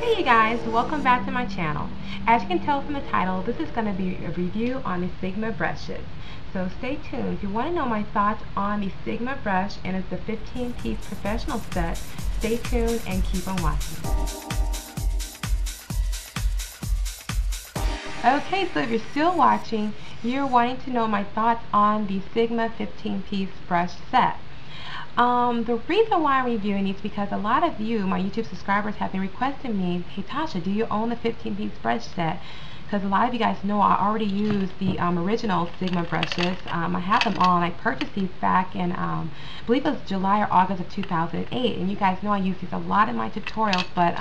Hey you guys, welcome back to my channel. As you can tell from the title, this is going to be a review on the Sigma brushes. So stay tuned. If you want to know my thoughts on the Sigma brush and it's the 15-piece professional set, stay tuned and keep on watching. Okay, so if you're still watching, you're wanting to know my thoughts on the Sigma 15-piece brush set. The reason why I'm reviewing these is because a lot of you, my YouTube subscribers, have been requesting me, hey Tasha, do you own the 15-piece brush set? Because a lot of you guys know I already use the original Sigma brushes. I have them all, and I purchased these back in, I believe it was July or August of 2008. And you guys know I use these a lot in my tutorials, but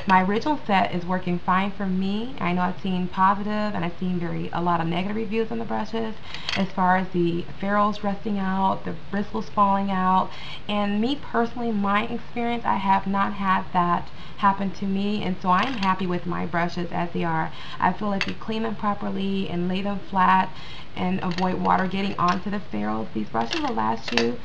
my original set is working fine for me. I know I've seen positive and I've seen a lot of negative reviews on the brushes as far as the ferrules rusting out, the bristles falling out. And me personally, my experience, I have not had that happen to me, and so I'm happy with my brushes as they are. I feel if you clean them properly and lay them flat and avoid water getting onto the ferrules, these brushes will last you,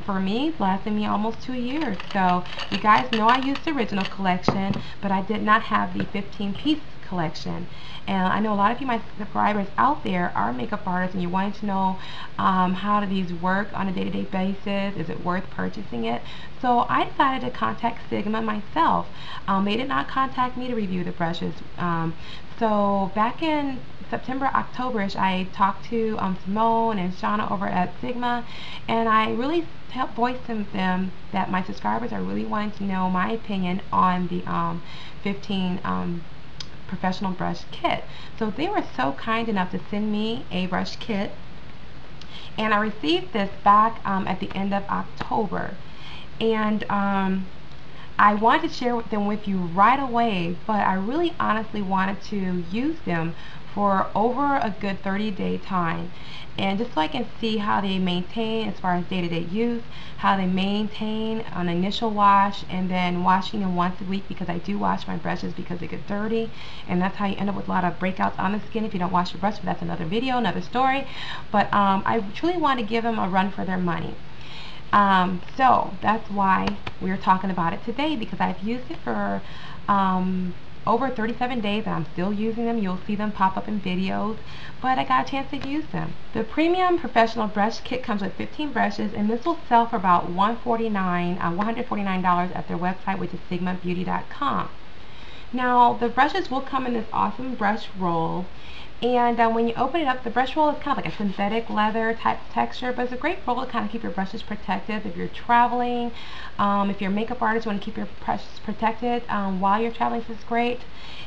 for me, it's lasted me almost 2 years. So you guys know I used the original collection, but I did not have the 15-piece collection. And I know a lot of you, my subscribers out there, are makeup artists, and you're wanting to know how do these work on a day-to-day basis. Is it worth purchasing it? So I decided to contact Sigma myself. They did not contact me to review the brushes. So back in September, October-ish, I talked to Simone and Shauna over at Sigma, and I really voiced to them that my subscribers are really wanting to know my opinion on the 15 professional brush kit. So they were so kind enough to send me a brush kit, and I received this back at the end of October, and I wanted to share them with you right away, but I really honestly wanted to use them for over a good 30-day time, and just so I can see how they maintain as far as day-to-day use, how they maintain an initial wash, and then washing them once a week, because I do wash my brushes because they get dirty, and that's how you end up with a lot of breakouts on the skin if you don't wash your brush. But that's another video, another story. But I truly want to give them a run for their money. So that's why we're talking about it today, because I've used it for over 37 days and I'm still using them. You'll see them pop up in videos, but I got a chance to use them. The premium professional brush kit comes with 15 brushes, and this will sell for about $149 at their website, which is sigmabeauty.com. Now the brushes will come in this awesome brush roll, and when you open it up, the brush roll is kind of like a synthetic leather type texture, but it's a great roll to kind of keep your brushes protected if you're traveling. If you're a makeup artist, you want to keep your brushes protected while you're traveling, this is great.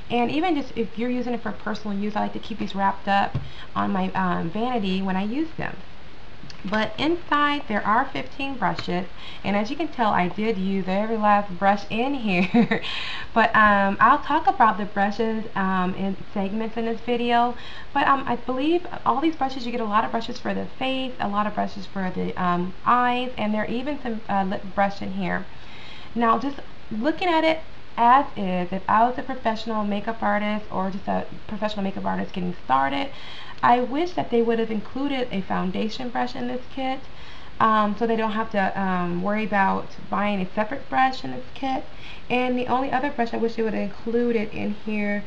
And even just if you're using it for personal use, I like to keep these wrapped up on my vanity when I use them. But inside there are 15 brushes, and as you can tell, I did use every last brush in here. But I'll talk about the brushes in segments in this video. But I believe all these brushes, you get a lot of brushes for the face, a lot of brushes for the eyes, and there are even some lip brush in here. Now just looking at it as is, if I was a professional makeup artist or just a professional makeup artist getting started, I wish that they would have included a foundation brush in this kit, so they don't have to worry about buying a separate brush in this kit. And the only other brush I wish they would have included in here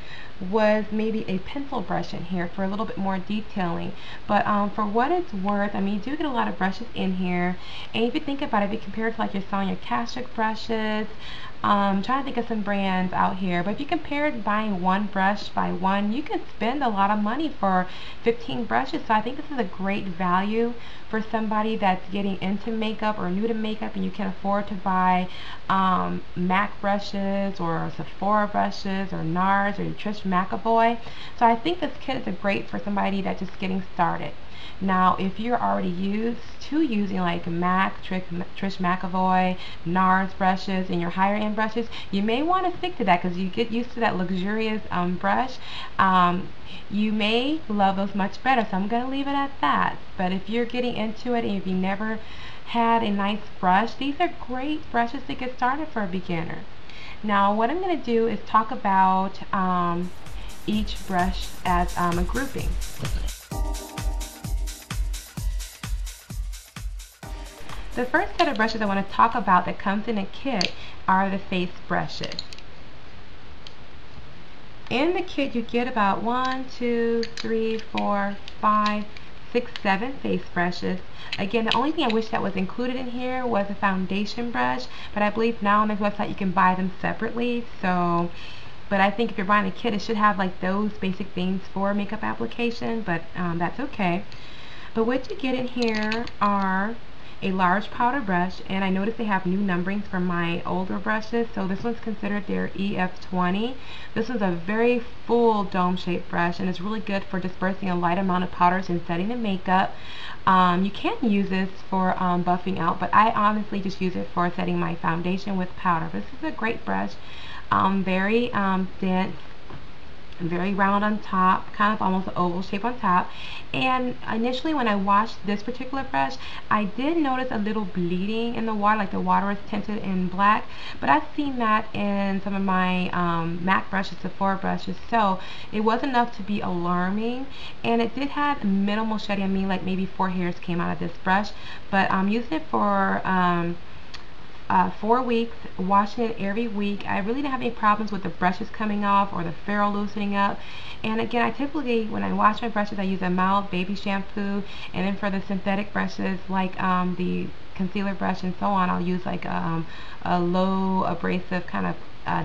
was maybe a pencil brush in here for a little bit more detailing. But for what it's worth, I mean, you do get a lot of brushes in here, and if you think about it, if you compare it to like you're selling your Tasha brushes, trying to think of some brands out here, but if you compare it to buying one brush by one, you can spend a lot of money for 15 brushes. So I think this is a great value for somebody that's getting into makeup or new to makeup, and you can afford to buy MAC brushes or Sephora brushes or NARS or Trish McAvoy. So I think this kit is great for somebody that's just getting started. Now, if you're already used to using like MAC, Trish McAvoy, NARS brushes, and your higher end brushes, you may want to stick to that because you get used to that luxurious brush. You may love those much better, so I'm going to leave it at that. But if you're getting into it and if you never had a nice brush, these are great brushes to get started for a beginner. Now, what I'm going to do is talk about each brush as a grouping. The first set of brushes I want to talk about that comes in a kit are the face brushes. In the kit, you get about 1, 2, 3, 4, 5, 6, 7 face brushes. Again, the only thing I wish that was included in here was a foundation brush, but I believe now on this website you can buy them separately. So, but I think if you're buying a kit, it should have like those basic things for makeup application, but that's okay. But what you get in here are a large powder brush, and I noticed they have new numberings for my older brushes, so this one's considered their EF20. This is a very full dome shaped brush, and it's really good for dispersing a light amount of powders and setting the makeup. You can use this for buffing out, but I honestly just use it for setting my foundation with powder. This is a great brush, very dense, very round on top, kind of almost an oval shape on top. And initially when I washed this particular brush, I did notice a little bleeding in the water, like the water was tinted in black, but I've seen that in some of my MAC brushes, Sephora brushes, so it wasn't enough to be alarming. And it did have minimal shedding. I mean, like maybe 4 hairs came out of this brush, but I'm using it for 4 weeks, washing it every week. I really didn't have any problems with the brushes coming off or the ferrule loosening up. And again, I typically, when I wash my brushes, I use a mild baby shampoo, and then for the synthetic brushes, like the concealer brush and so on, I'll use like a low abrasive kind of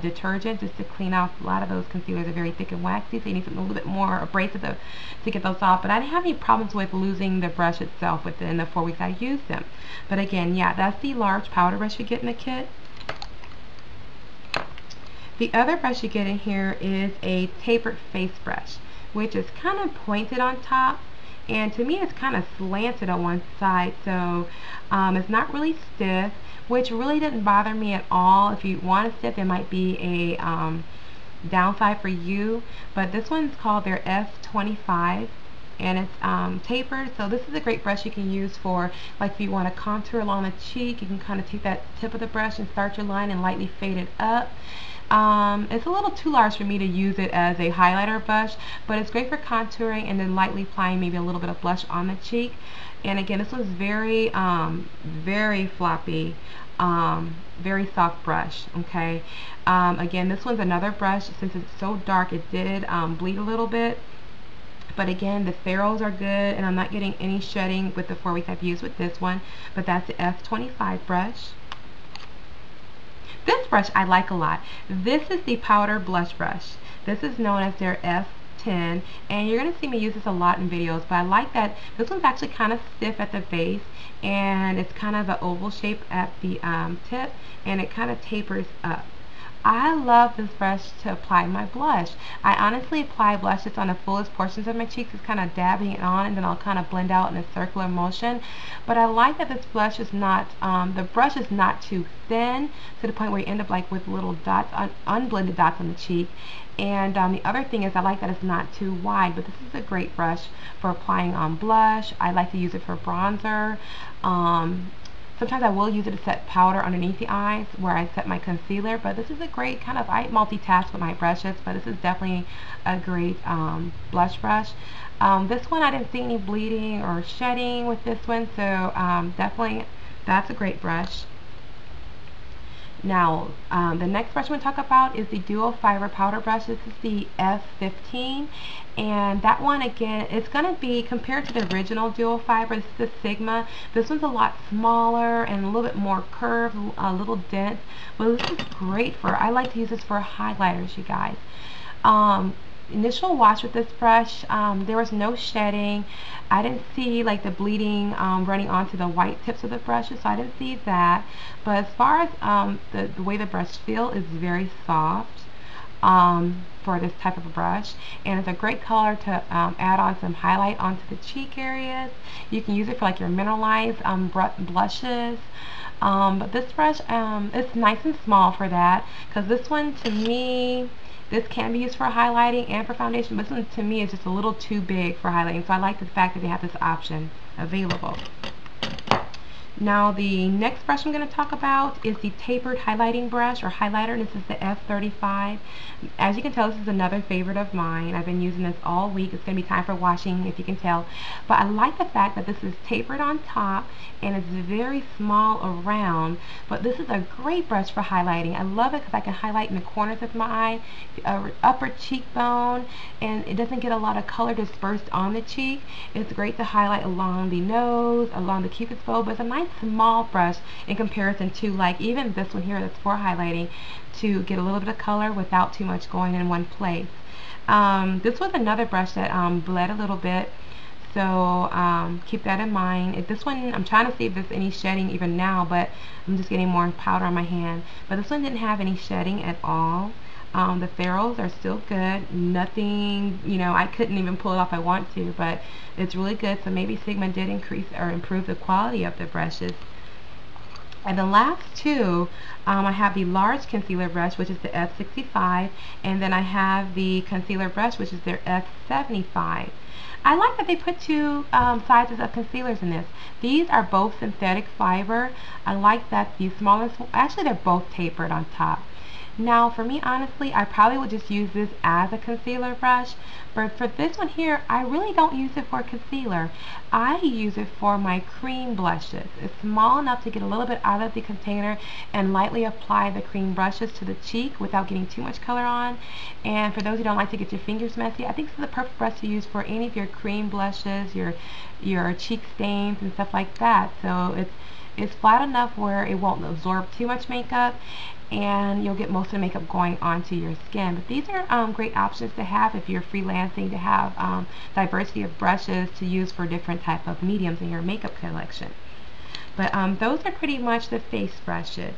detergent just to clean off. A lot of those concealers are very thick and waxy, so you need something a little bit more abrasive to get those off. But I didn't have any problems with losing the brush itself within the 4 weeks I used them. But again, yeah, that's the large powder brush you get in the kit. The other brush you get in here is a tapered face brush, which is kind of pointed on top, and to me it's kind of slanted on one side, so it's not really stiff, which really didn't bother me at all. If you want a stiff, it might be a downside for you, but this one's called their F25, and it's tapered, so this is a great brush you can use for, like, if you want to contour along the cheek, you can kind of take that tip of the brush and start your line and lightly fade it up. It's a little too large for me to use it as a highlighter brush, but it's great for contouring and then lightly applying maybe a little bit of blush on the cheek. And again, this was very very floppy, very soft brush. Okay, again, this one's another brush, since it's so dark, it did bleed a little bit. But again, the ferrules are good, and I'm not getting any shedding with the 4 weeks I've used with this one. But that's the F25 brush. This brush I like a lot. This is the powder blush brush. This is known as their F10, and you're going to see me use this a lot in videos, but I like that this one's actually kind of stiff at the base, and it's kind of an oval shape at the tip, and it kind of tapers up. I love this brush to apply my blush. I honestly apply blush just on the fullest portions of my cheeks, just kind of dabbing it on, and then I'll kind of blend out in a circular motion. But I like that this blush is not, the brush is not too thin to the point where you end up like with little dots, unblended dots on the cheek. And the other thing is I like that it's not too wide, but this is a great brush for applying on blush. I like to use it for bronzer. Sometimes I will use it to set powder underneath the eyes where I set my concealer, but this is a great kind of, I multitask with my brushes, but this is definitely a great blush brush. This one I didn't see any bleeding or shedding with this one, so definitely that's a great brush. Now, the next brush I'm going to talk about is the Duo Fiber Powder Brush. This is the F15, and that one, again, it's going to be, compared to the original Duo Fiber, this is the Sigma. This one's a lot smaller and a little bit more curved, a little dense, but this is great for, I like to use this for highlighters, you guys. Initial wash with this brush, there was no shedding. I didn't see like the bleeding running onto the white tips of the brushes, so I didn't see that. But as far as the way the brush feels, is very soft for this type of a brush, and it's a great color to add on some highlight onto the cheek areas. You can use it for like your mineralized blushes. But this brush, it's nice and small for that, because this one, to me, this can be used for highlighting and for foundation, but this one to me is just a little too big for highlighting, so I like the fact that they have this option available. Now the next brush I'm going to talk about is the Tapered highlighting brush or highlighter. This is the F35. As you can tell, this is another favorite of mine. I've been using this all week. It's going to be time for washing, if you can tell. But I like the fact that this is tapered on top and it's very small around. But this is a great brush for highlighting. I love it because I can highlight in the corners of my eye, upper cheekbone, and it doesn't get a lot of color dispersed on the cheek. It's great to highlight along the nose, along the cupid's bow, but it's a nice small brush in comparison to like even this one here that's for highlighting, to get a little bit of color without too much going in one place. This was another brush that bled a little bit, so keep that in mind. This one, I'm trying to see if there's any shedding even now, but I'm just getting more powder on my hand. But this one didn't have any shedding at all. The ferrules are still good. Nothing, you know, I couldn't even pull it off if I want to, but it's really good. So maybe Sigma did increase or improve the quality of the brushes. And the last two, I have the large concealer brush, which is the F65, and then I have the concealer brush, which is their F75. I like that they put two sizes of concealers in this. These are both synthetic fiber. I like that the smallest, actually they're both tapered on top. Now for me, honestly, I probably would just use this as a concealer brush, but for this one here, I really don't use it for concealer. I use it for my cream blushes. It's small enough to get a little bit out of the container and lightly apply the cream brushes to the cheek without getting too much color on. And for those who don't like to get your fingers messy, I think this is the perfect brush to use for any of your cream blushes, your cheek stains and stuff like that. So it's flat enough where it won't absorb too much makeup, and you'll get most of the makeup going onto your skin. But these are great options to have if you're freelancing, to have diversity of brushes to use for different type of mediums in your makeup collection. But those are pretty much the face brushes.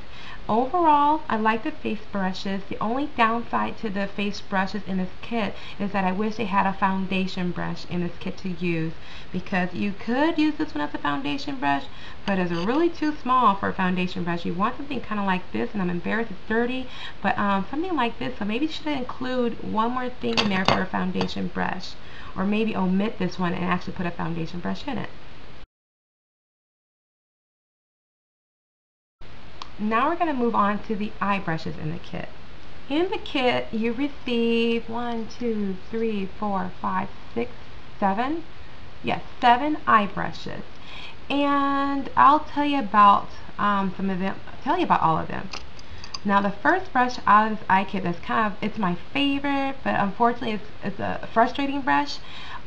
Overall, I like the face brushes. The only downside to the face brushes in this kit is that I wish they had a foundation brush in this kit to use, because you could use this one as a foundation brush, but it's really too small for a foundation brush. You want something kind of like this, and I'm embarrassed it's dirty, but something like this. So maybe you should include one more thing in there for a foundation brush, or maybe omit this one and actually put a foundation brush in it. Now we're going to move on to the eye brushes in the kit. In the kit, you receive 1, 2, 3, 4, 5, 6, 7. Yes, 7 eye brushes. And I'll tell you about some of them. I'll tell you about all of them. Now the first brush out of this eye kit that's it's my favorite, but unfortunately it's a frustrating brush,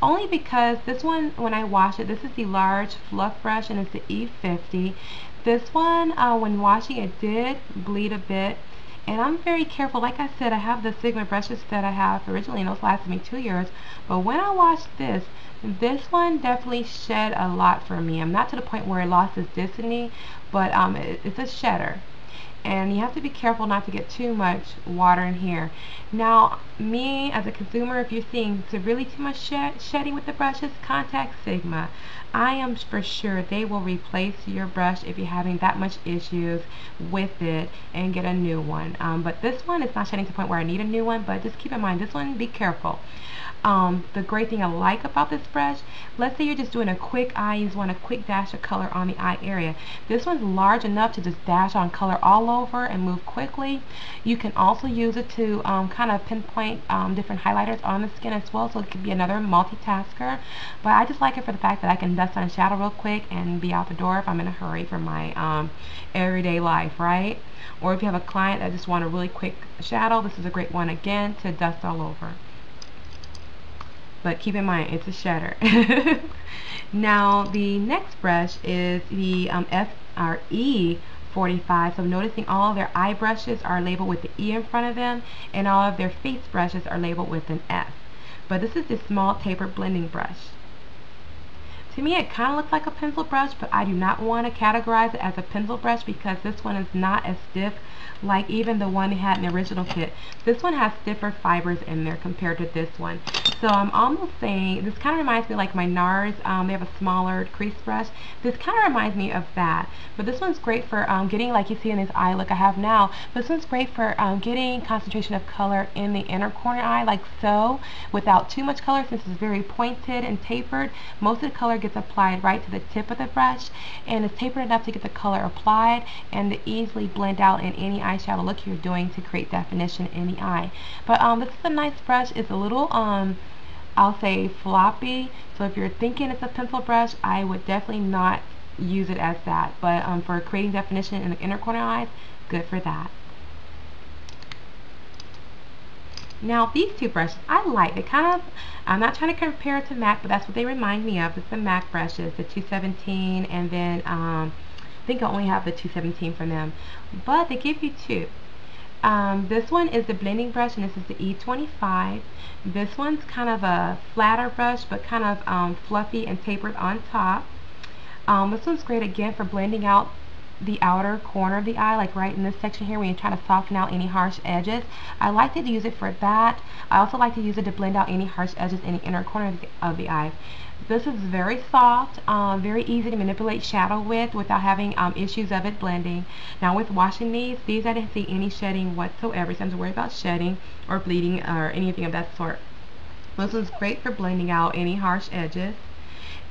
only because this one, when I wash it, this is the large Fluff brush and it's the E50. This one, when washing, it did bleed a bit, and I'm very careful. Like I said, I have the Sigma brushes that I have originally, and those lasted me 2 years, but when I washed this one definitely shed a lot for me. I'm not to the point where it lost its density, but it's a shedder. And you have to be careful not to get too much water in here. Now, me as a consumer, if you're seeing really too much shedding with the brushes, contact Sigma. I am for sure they will replace your brush if you're having that much issues with it, and get a new one. But this one is not shedding to the point where I need a new one, but just keep in mind, this one, be careful. The great thing I like about this brush, let's say you're just doing a quick eye, you just want a quick dash of color on the eye area. This one's large enough to just dash on color all over and move quickly. You can also use it to kind of pinpoint different highlighters on the skin as well, so it could be another multitasker. But I just like it for the fact that I can dust on shadow real quick and be out the door if I'm in a hurry for my everyday life, right? Or if you have a client that just want a really quick shadow, this is a great one again to dust all over. But keep in mind, it's a shedder. Now the next brush is the E45. So I'm noticing all of their eye brushes are labeled with the E in front of them, and all of their face brushes are labeled with an F. But this is the small tapered blending brush. To me, it kind of looks like a pencil brush, but I do not want to categorize it as a pencil brush because this one is not as stiff like even the one they had in the original kit. This one has stiffer fibers in there compared to this one. So I'm almost saying, this kind of reminds me like my NARS, they have a smaller crease brush. This kind of reminds me of that. But this one's great for getting, like you see in this eye look I have now, this one's great for getting concentration of color in the inner corner eye, like so, without too much color, since it's very pointed and tapered. Most of the color gets gets applied right to the tip of the brush, and it's tapered enough to get the color applied and to easily blend out in any eyeshadow look you're doing to create definition in the eye. But this is a nice brush. It's a little I'll say floppy, so if you're thinking it's a pencil brush, I would definitely not use it as that. But for creating definition in the inner corner eyes, good for that. Now these two brushes I like. They kind of, I'm not trying to compare it to MAC, but that's what they remind me of. It's the MAC brushes, the 217, and then I think I only have the 217 from them. But they give you two. This one is the blending brush, and this is the E25. This one's kind of a flatter brush, but kind of fluffy and tapered on top. This one's great again for blending out the outer corner of the eye, like right in this section here when you're trying to soften out any harsh edges. I like to use it for that. I also like to use it to blend out any harsh edges in the inner corner of the eye. This is very soft, very easy to manipulate shadow with without having issues of it blending. Now with washing these I didn't see any shedding whatsoever, so I'm not worried about shedding or bleeding or anything of that sort. This one's great for blending out any harsh edges.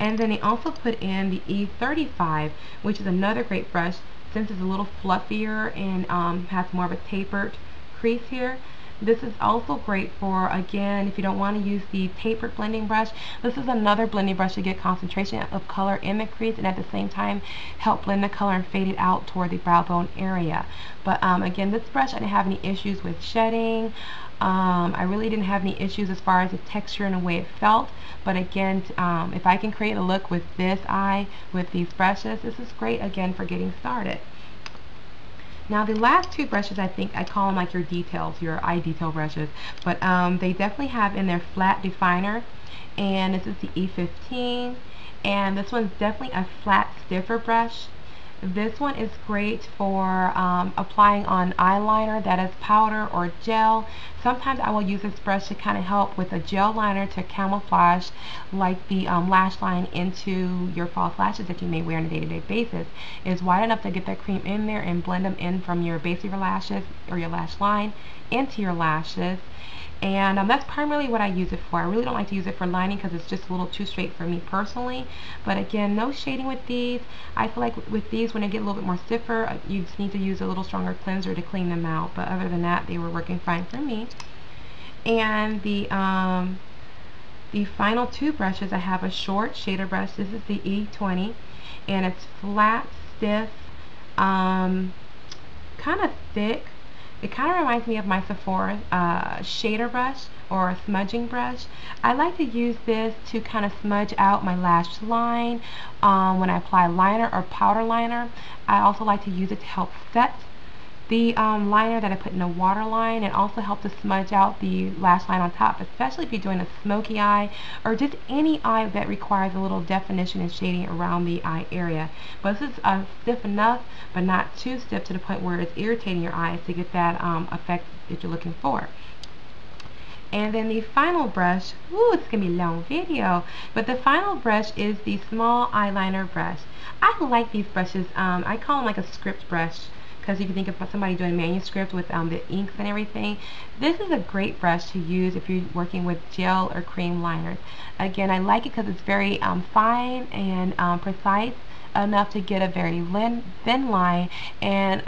And then they also put in the E35, which is another great brush since it's a little fluffier and has more of a tapered crease here. This is also great for, again, if you don't want to use the tapered blending brush, this is another blending brush to get concentration of color in the crease and at the same time help blend the color and fade it out toward the brow bone area. But again, this brush I didn't have any issues with shedding. I really didn't have any issues as far as the texture and the way it felt. But again, if I can create a look with this eye with these brushes, this is great again for getting started. Now the last two brushes, I think I call them like your details, your eye detail brushes, but they definitely have in their flat definer, and this is the E15, and this one's definitely a flat stiffer brush. This one is great for applying on eyeliner that is powder or gel. Sometimes I will use this brush to kind of help with a gel liner to camouflage like the lash line into your false lashes that you may wear on a day-to-day basis. It's wide enough to get that cream in there and blend them in from your base of your lashes or your lash line into your lashes. And that's primarily what I use it for. I really don't like to use it for lining because it's just a little too straight for me personally. But again, no shading with these. I feel like with these, when they get a little bit more stiffer, you just need to use a little stronger cleanser to clean them out. But other than that, they were working fine for me. And the final two brushes, I have a short shader brush. This is the E20, and it's flat, stiff, kind of thick. It kind of reminds me of my Sephora shader brush or a smudging brush. I like to use this to kind of smudge out my lash line when I apply liner or powder liner. I also like to use it to help set the liner that I put in a waterline, and also help to smudge out the lash line on top, especially if you're doing a smoky eye or just any eye that requires a little definition and shading around the eye area. But this is stiff enough, but not too stiff to the point where it's irritating your eyes to get that effect that you're looking for. And then the final brush, ooh, it's going to be a long video, but the final brush is the small eyeliner brush. I like these brushes. I call them like a script brush, because if you think about somebody doing manuscript with the inks and everything, this is a great brush to use if you're working with gel or cream liners. Again, I like it because it's very fine and precise enough to get a very thin line, and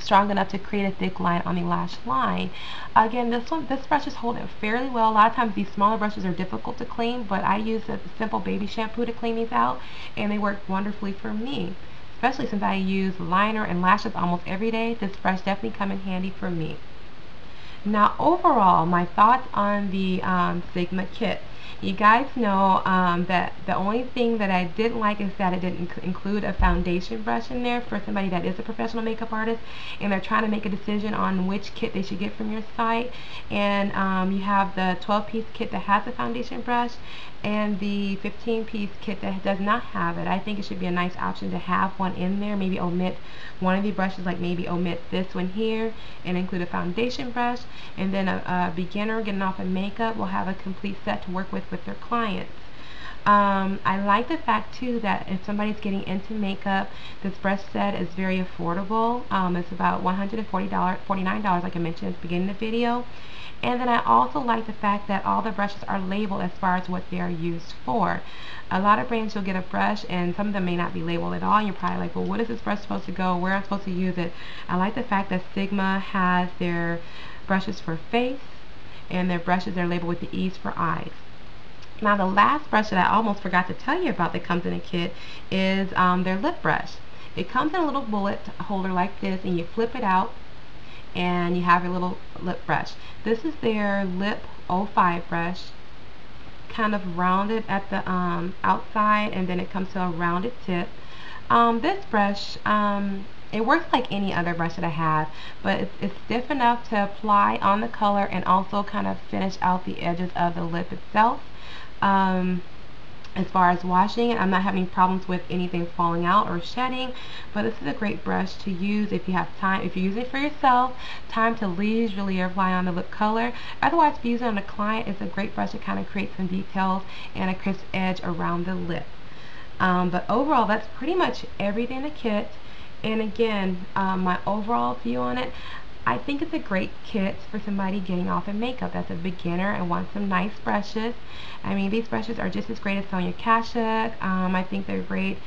strong enough to create a thick line on the lash line. Again, this brush is holding fairly well. A lot of times these smaller brushes are difficult to clean, but I use a simple baby shampoo to clean these out, and they work wonderfully for me. Especially since I use liner and lashes almost every day, this brush definitely come in handy for me. Now overall, my thoughts on the Sigma kit. You guys know that the only thing that I didn't like is that it didn't include a foundation brush in there for somebody that is a professional makeup artist and they're trying to make a decision on which kit they should get from your site. And you have the 12-piece kit that has a foundation brush and the 15-piece kit that does not have it. I think it should be a nice option to have one in there. Maybe omit one of the brushes, like maybe omit this one here and include a foundation brush, and then a beginner getting off of makeup will have a complete set to work with their clients. I like the fact too that if somebody's getting into makeup, this brush set is very affordable. It's about $149 like I mentioned at the beginning of the video. And then I also like the fact that all the brushes are labeled as far as what they are used for. A lot of brands you'll get a brush and some of them may not be labeled at all. And you're probably like, well, what is this brush supposed to go? Where am I supposed to use it? I like the fact that Sigma has their brushes for face and their brushes are labeled with the E's for eyes. Now the last brush that I almost forgot to tell you about that comes in a kit is their lip brush. It comes in a little bullet holder like this, and you flip it out and you have your little lip brush. This is their lip 05 brush, kind of rounded at the outside, and then it comes to a rounded tip. This brush, it works like any other brush that I have, but it's stiff enough to apply on the color and also kind of finish out the edges of the lip itself. As far as washing it, I'm not having problems with anything falling out or shedding, but this is a great brush to use if you have time. If you're using it for yourself, time to leisurely apply on the lip color. Otherwise, if you use it on a client, it's a great brush to kind of create some details and a crisp edge around the lip. But overall, that's pretty much everything in the kit. And again, my overall view on it, I think it's a great kit for somebody getting off in makeup that's a beginner and wants some nice brushes. I mean, these brushes are just as great as Sonia Kashuk. I think they're great.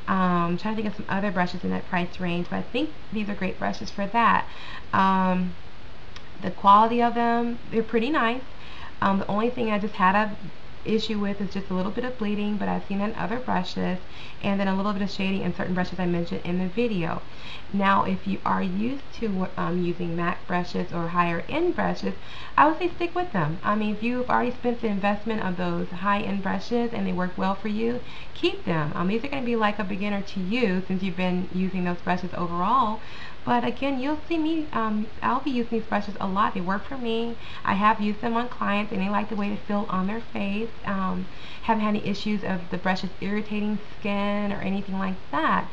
I'm trying to think of some other brushes in that price range, but I think these are great brushes for that. The quality of them, they're pretty nice. The only thing I just had a issue with is just a little bit of bleeding, but I've seen that in other brushes, and then a little bit of shading in certain brushes I mentioned in the video. Now, if you are used to using MAC brushes or higher end brushes, I would say stick with them. I mean, if you've already spent the investment of those high end brushes and they work well for you, keep them. These are going to be like a beginner to you since you've been using those brushes overall. But again, you'll see me, I'll be using these brushes a lot. They work for me. I have used them on clients and they like the way they feel on their face. Haven't had any issues of the brushes irritating skin or anything like that.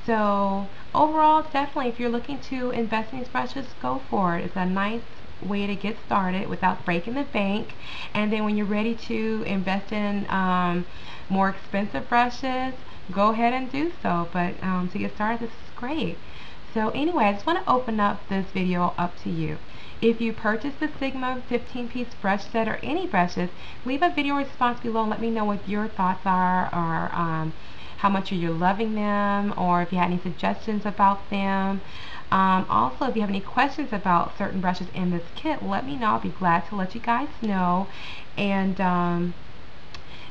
So overall, definitely if you're looking to invest in these brushes, go for it. It's a nice way to get started without breaking the bank. And then when you're ready to invest in more expensive brushes, go ahead and do so. But to get started, this is great. So anyway, I just want to open up this video up to you. If you purchase the Sigma 15-piece brush set or any brushes, leave a video response below and let me know what your thoughts are, or how much you're loving them, or if you had any suggestions about them. Also, if you have any questions about certain brushes in this kit, let me know. I'll be glad to let you guys know. And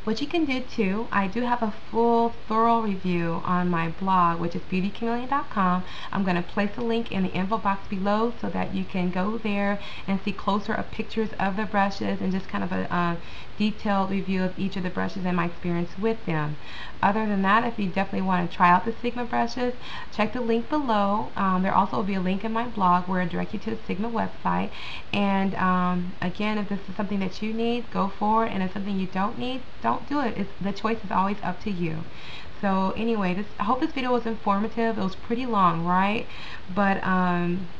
what you can do too, I do have a full thorough review on my blog, which is beautychameleon.com. I'm going to place a link in the info box below so that you can go there and see closer up pictures of the brushes and just kind of a detailed review of each of the brushes and my experience with them. Other than that, if you definitely want to try out the Sigma brushes, check the link below. There also will be a link in my blog where it'll direct you to the Sigma website. And again, if this is something that you need, go for it. And if something you don't need, don't do it. The choice is always up to you. So anyway, I hope this video was informative. It was pretty long, right? But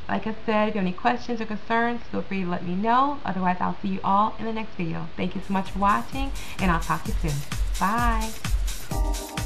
like I said, if you have any questions or concerns, feel free to let me know. Otherwise, I'll see you all in the next video. Thank you so much for watching, and I'll talk to you soon. Bye.